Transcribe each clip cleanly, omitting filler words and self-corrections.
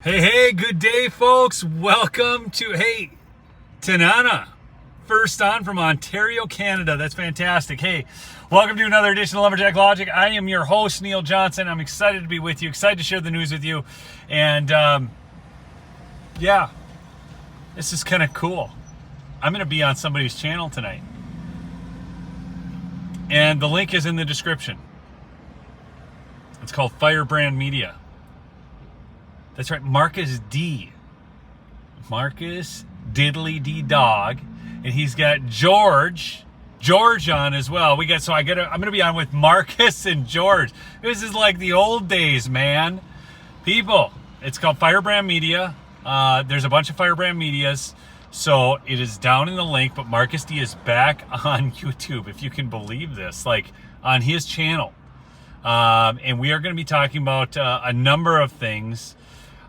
Hey, good day, folks. Welcome to, Tanana. First on from Ontario, Canada. That's fantastic. Hey, welcome to another edition of Lumberjack Logic. I am your host, Neil Johnson. I'm excited to be with you, excited to share the news with you. And, this is kind of cool. I'm going to be on somebody's channel tonight. And the link is in the description. It's called Firebrand Media. That's right, Marcus Diddly D Dog, and he's got George on as well. I'm gonna be on with Marcus and George. This is like the old days, man. People, it's called Firebrand Media. There's a bunch of Firebrand Medias, so it is down in the link. But Marcus D is back on YouTube, if you can believe this, like on his channel, and we are going to be talking about a number of things.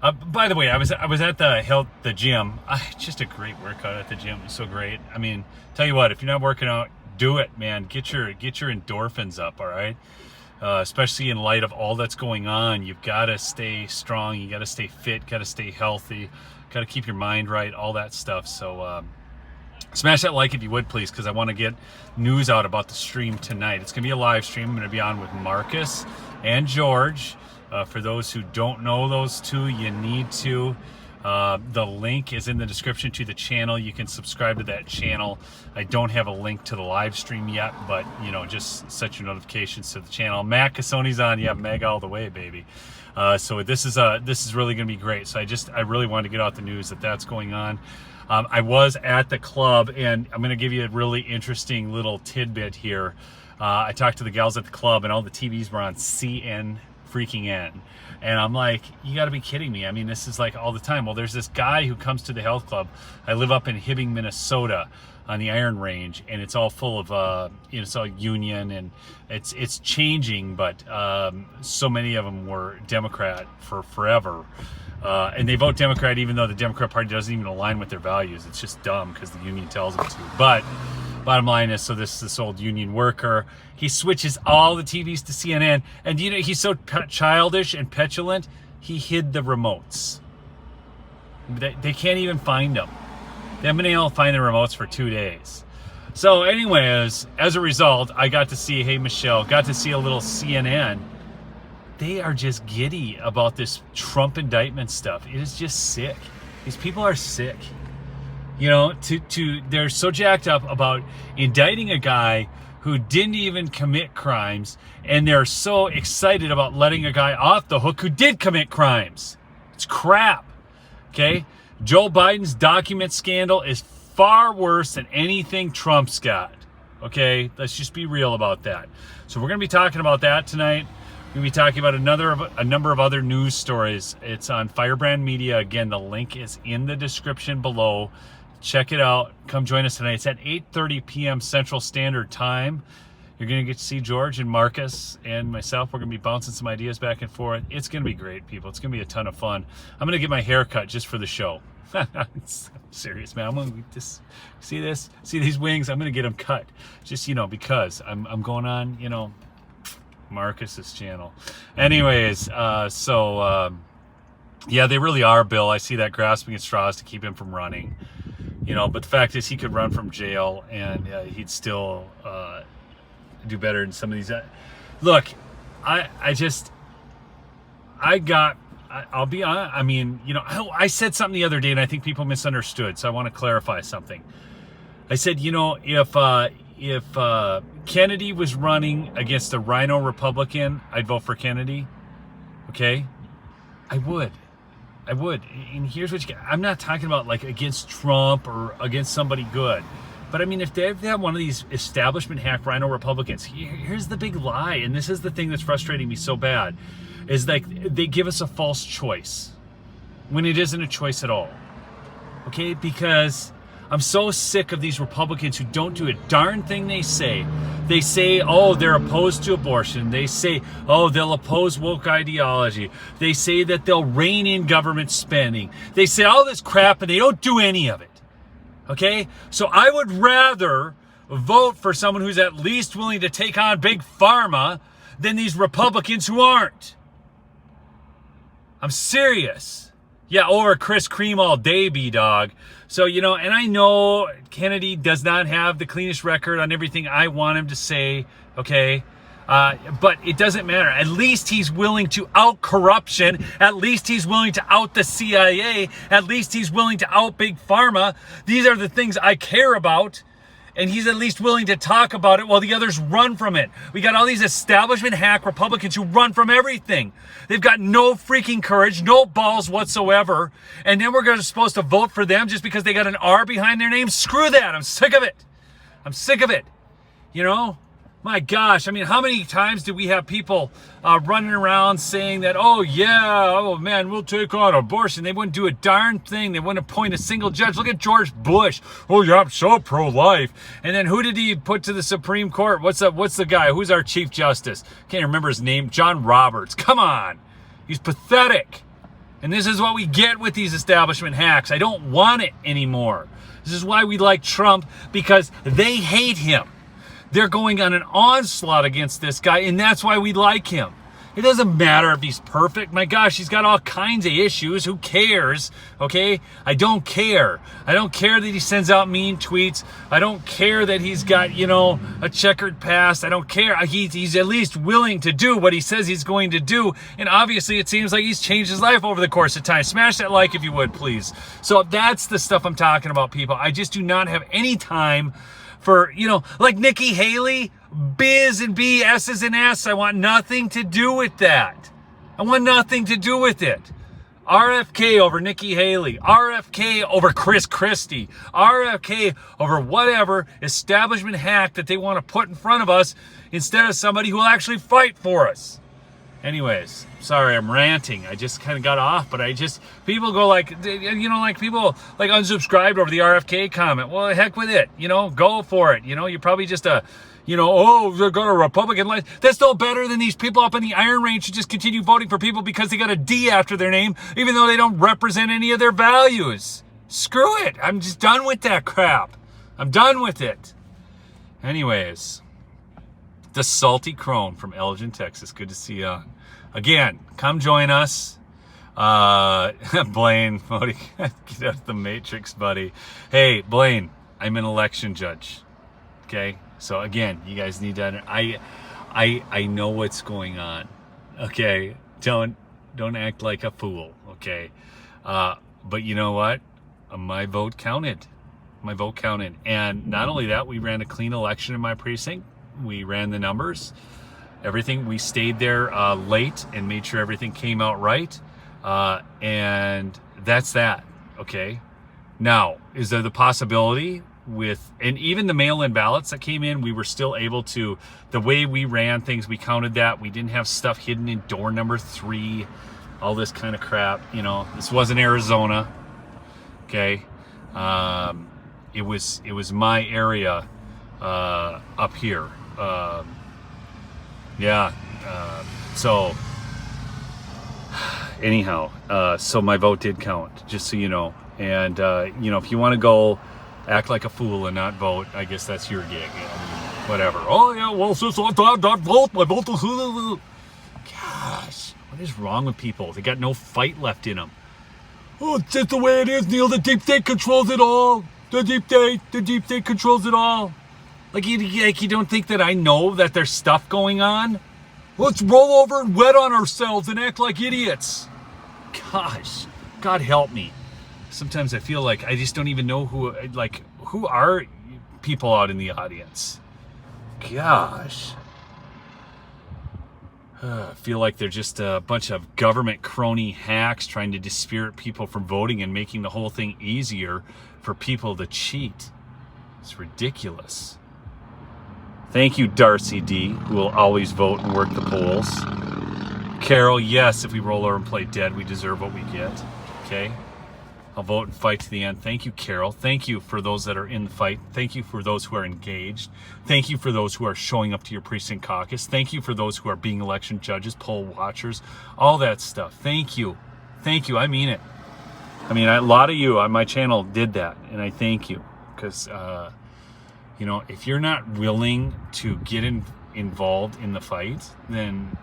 By the way, I was at the gym. Just a great workout at the gym. It was so great. I mean, tell you what, if you're not working out, do it, man. Get your endorphins up, all right? Especially in light of all that's going on. You've got to stay strong. You got to stay fit. Got to stay healthy. Got to keep your mind right. All that stuff. So smash that like if you would, please, because I want to get news out about the stream tonight. It's going to be a live stream. I'm going to be on with Marcus and George. For those who don't know those two, you need to. The link is in the description to the channel. You can subscribe to that channel. I don't have a link to the live stream yet, but just set your notifications to the channel. Matt Cassoni's on. Yeah, Meg all the way, baby. So this is really going to be great. So I really wanted to get out the news that's going on. I was at the club, and I'm going to give you a really interesting little tidbit here. I talked to the gals at the club, and all the TVs were on CN freaking in, and I'm like, you got to be kidding me. I mean, this is like all the time. Well, there's this guy who comes to the health club. I live up in Hibbing, Minnesota, on the Iron Range, and it's all full of it's all union, and it's changing, but so many of them were Democrat for forever, and they vote Democrat even though the Democrat Party doesn't even align with their values. It's just dumb because the union tells them to. But bottom line is, so this old union worker, he switches all the TVs to CNN, and he's so childish and petulant, he hid the remotes. They can't even find them. They haven't been able to find the remotes for 2 days. So anyways, as a result, I got to see, got to see a little CNN. They are just giddy about this Trump indictment stuff. It is just sick. These people are sick. They're so jacked up about indicting a guy who didn't even commit crimes, and they're so excited about letting a guy off the hook who did commit crimes. It's crap, okay? Joe Biden's document scandal is far worse than anything Trump's got, okay? Let's just be real about that. So we're going to be talking about that tonight. We're going to be talking about a number of other news stories. It's on Firebrand Media. Again, the link is in the description below. Check it out. Come join us tonight. It's at 8:30 p.m. Central Standard Time. You're going to get to see George and Marcus and myself. We're going to be bouncing some ideas back and forth. It's going to be great, people. It's going to be a ton of fun. I'm going to get my hair cut just for the show. I'm serious, man. I'm going to just see this. See these wings? I'm going to get them cut. Just, because I'm going on, Marcus's channel. Anyways, yeah, they really are, Bill. I see that grasping at straws to keep him from running. But the fact is, he could run from jail, and he'd still do better in some of these. Look, I'll be honest. I mean, I said something the other day, and I think people misunderstood. So I want to clarify something. I said, if Kennedy was running against a rhino Republican, I'd vote for Kennedy. Okay, I would. And here's what I'm not talking about like against Trump or against somebody good. But I mean, if they have one of these establishment hack rhino Republicans, here's the big lie. And this is the thing that's frustrating me so bad, is like they give us a false choice when it isn't a choice at all. Okay, because I'm so sick of these Republicans who don't do a darn thing they say. They say, oh, they're opposed to abortion. They say, oh, they'll oppose woke ideology. They say that they'll rein in government spending. They say all this crap, and they don't do any of it. Okay? So I would rather vote for someone who's at least willing to take on big pharma than these Republicans who aren't. I'm serious. Yeah, over Chris Cream all day, B-Dog. So, you know, and I know Kennedy does not have the cleanest record on everything I want him to say, okay? But it doesn't matter. At least he's willing to out corruption. At least he's willing to out the CIA. At least he's willing to out Big Pharma. These are the things I care about. And he's at least willing to talk about it while the others run from it. We got all these establishment hack Republicans who run from everything. They've got no freaking courage, no balls whatsoever. And then we're supposed to vote for them just because they got an R behind their name? Screw that. I'm sick of it. I'm sick of it. You know? My gosh, I mean, how many times do we have people running around saying that, oh yeah, oh man, we'll take on abortion. They wouldn't do a darn thing. They wouldn't appoint a single judge. Look at George Bush. Oh yeah, I'm so pro-life. And then who did he put to the Supreme Court? What's the guy? Who's our Chief Justice? Can't remember his name. John Roberts. Come on. He's pathetic. And this is what we get with these establishment hacks. I don't want it anymore. This is why we like Trump, because they hate him. They're going on an onslaught against this guy, and that's why we like him. It doesn't matter if he's perfect. My gosh, he's got all kinds of issues. Who cares? Okay? I don't care. I don't care that he sends out mean tweets. I don't care that he's got, you know, a checkered past. I don't care. He's at least willing to do what he says he's going to do. And obviously, it seems like he's changed his life over the course of time. Smash that like if you would, please. So that's the stuff I'm talking about, people. I just do not have any time for, you know, like Nikki Haley, Biz and B, S's and S. I want nothing to do with that. I want nothing to do with it. RFK over Nikki Haley. RFK over Chris Christie. RFK over whatever establishment hack that they want to put in front of us instead of somebody who will actually fight for us. Anyways, sorry, I'm ranting. I just kind of got off, but people go like, you know, like people like unsubscribed over the RFK comment. Well, heck with it, you know, go for it. You know, you're probably just you know, oh, they're got a Republican line. That's no better than these people up in the Iron Range who just continue voting for people because they got a D after their name, even though they don't represent any of their values. Screw it. I'm just done with that crap. I'm done with it. Anyways. The Salty Crone from Elgin, Texas. Good to see you on. Again, come join us. Blaine, get out of the Matrix, buddy. Hey, Blaine, I'm an election judge. Okay? So again, you guys need to, I know what's going on. Okay? Don't act like a fool. Okay? But you know what? My vote counted. My vote counted. And not only that, we ran a clean election in my precinct. We ran the numbers, everything. We stayed there late and made sure everything came out right. And that's that. Okay. Now, is there the possibility and even the mail-in ballots that came in, we were still able to, the way we ran things, we counted that. We didn't have stuff hidden in door number 3, all this kind of crap. You know, this wasn't Arizona. Okay. It was my area up here. So anyhow, so my vote did count, just so you know. And you know, if you want to go act like a fool and not vote, I guess that's your gig. Whatever. Oh yeah, well, since I not vote, my vote is. Gosh, what is wrong with people? They got no fight left in them. Oh, it's just the way it is, Neil. The deep state controls it all. The deep state controls it all. Like you don't think that I know that there's stuff going on? Let's roll over and wet on ourselves and act like idiots. Gosh, God help me. Sometimes I feel like I just don't even know who are people out in the audience. Gosh. I feel like they're just a bunch of government crony hacks trying to dispirit people from voting and making the whole thing easier for people to cheat. It's ridiculous. Thank you, Darcy D, who will always vote and work the polls. Carol, yes, if we roll over and play dead, we deserve what we get. Okay? I'll vote and fight to the end. Thank you, Carol. Thank you for those that are in the fight. Thank you for those who are engaged. Thank you for those who are showing up to your precinct caucus. Thank you for those who are being election judges, poll watchers, all that stuff. Thank you. Thank you. I mean it. I mean, a lot of you on my channel did that, and I thank you. Because, you know, if you're not willing to get involved in the fight, then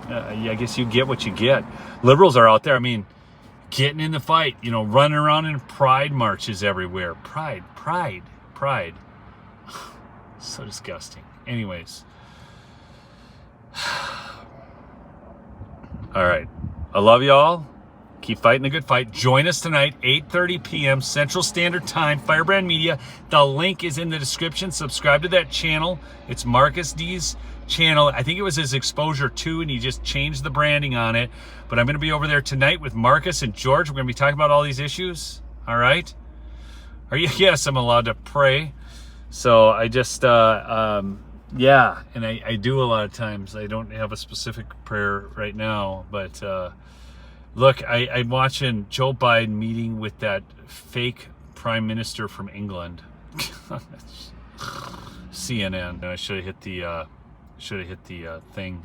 I guess you get what you get. Liberals are out there. I mean, getting in the fight, you know, running around in pride marches everywhere. Pride. So disgusting. Anyways. All right. I love y'all. Keep fighting the good fight. Join us tonight, 8:30 p.m. Central Standard Time, Firebrand Media. The link is in the description. Subscribe to that channel. It's Marcus D's channel. I think it was his Exposure 2, and he just changed the branding on it. But I'm going to be over there tonight with Marcus and George. We're going to be talking about all these issues. All right? Are you? Yes, I'm allowed to pray. So I just, yeah, and I do a lot of times. I don't have a specific prayer right now, but look, I'm watching Joe Biden meeting with that fake prime minister from England. CNN. I should have hit the thing,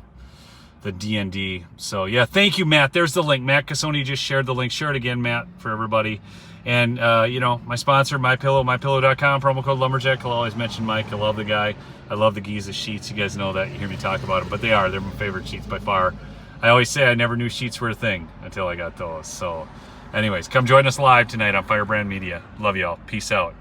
the DND. So yeah, thank you, Matt. There's the link. Matt Cassoni just shared the link. Share it again, Matt, for everybody. And you know, my sponsor, MyPillow, MyPillow.com, promo code Lumberjack. I'll always mention Mike. I love the guy. I love the Giza sheets. You guys know that. You hear me talk about them, but they're my favorite sheets by far. I always say I never knew sheets were a thing until I got those. So anyways, come join us live tonight on Firebrand Media. Love y'all. Peace out.